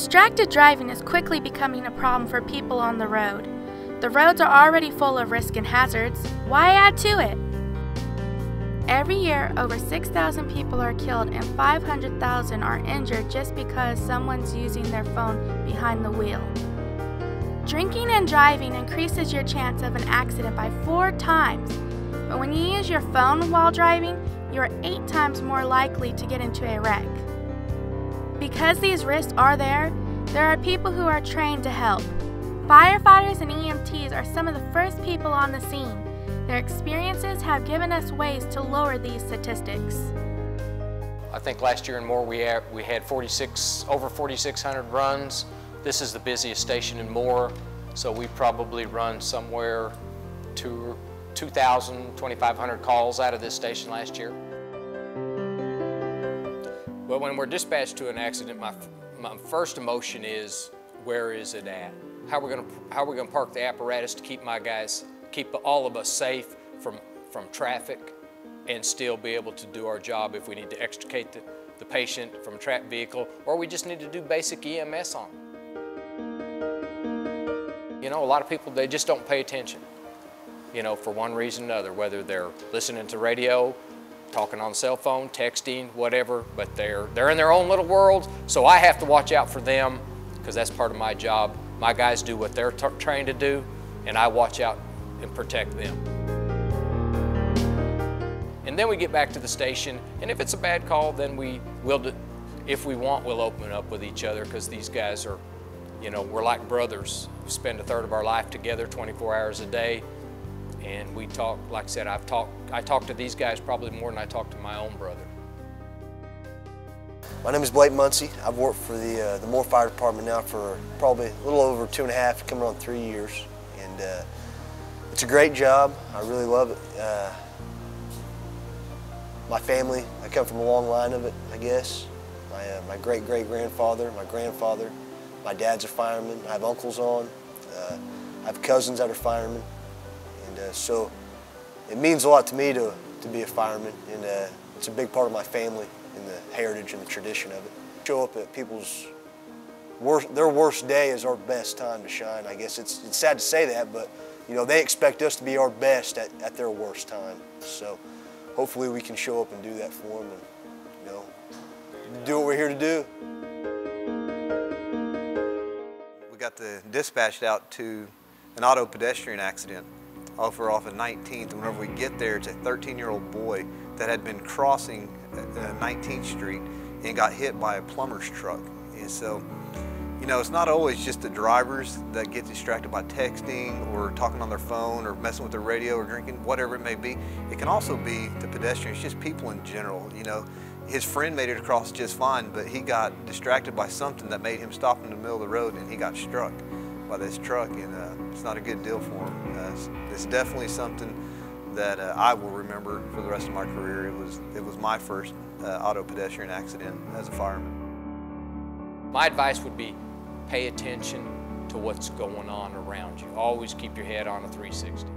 Distracted driving is quickly becoming a problem for people on the road. The roads are already full of risk and hazards. Why add to it? Every year, over 6,000 people are killed and 500,000 are injured just because someone's using their phone behind the wheel. Drinking and driving increases your chance of an accident by 4 times, but when you use your phone while driving, you're 8 times more likely to get into a wreck. Because these risks are there are people who are trained to help. Firefighters and EMTs are some of the first people on the scene. Their experiences have given us ways to lower these statistics. I think last year in Moore we had over 4,600 runs. This is the busiest station in Moore, so we probably run somewhere to 2,000, 2,500 calls out of this station last year. Well, when we're dispatched to an accident, my first emotion is, where is it at? How are we gonna park the apparatus to keep all of us safe from traffic and still be able to do our job if we need to extricate the patient from a trapped vehicle, or we just need to do basic EMS on them. You know, a lot of people, they just don't pay attention, you know, for one reason or another, whether they're listening to radio, talking on the cell phone, texting, whatever, but they're in their own little world, so I have to watch out for them because that's part of my job. My guys do what they're trained to do, and I watch out and protect them. And then we get back to the station, and if it's a bad call, then if we want, we'll open up with each other, because these guys are, you know, we're like brothers. We spend a third of our life together, 24 hours a day, and we talk. Like I said, I talk to these guys probably more than I talk to my own brother. My name is Blake Muncie. I've worked for the Moore Fire Department now for probably a little over 2.5, coming on 3 years, and it's a great job. I really love it. My family, I come from a long line of it, I guess. My great-great-grandfather, my grandfather, my dad's a fireman. I have uncles on. I have cousins that are firemen, and so it means a lot to me to be a fireman, and it's a big part of my family and the heritage and the tradition of it. Show up at people's their worst day is our best time to shine. I guess it's sad to say that, but you know, they expect us to be our best at their worst time. So hopefully we can show up and do that for them, and you know, do what we're here to do. We got dispatched out to an auto pedestrian accident off of 19th. Whenever we get there, it's a 13-year-old boy that had been crossing 19th Street and got hit by a plumber's truck. And so, you know, it's not always just the drivers that get distracted by texting or talking on their phone or messing with their radio or drinking, whatever it may be. It can also be the pedestrians, just people in general. You know, his friend made it across just fine, but he got distracted by something that made him stop in the middle of the road, and he got struck by this truck, and it's not a good deal for him. It's definitely something that I will remember for the rest of my career. It was my first auto pedestrian accident as a fireman. My advice would be, pay attention to what's going on around you. Always keep your head on a 360.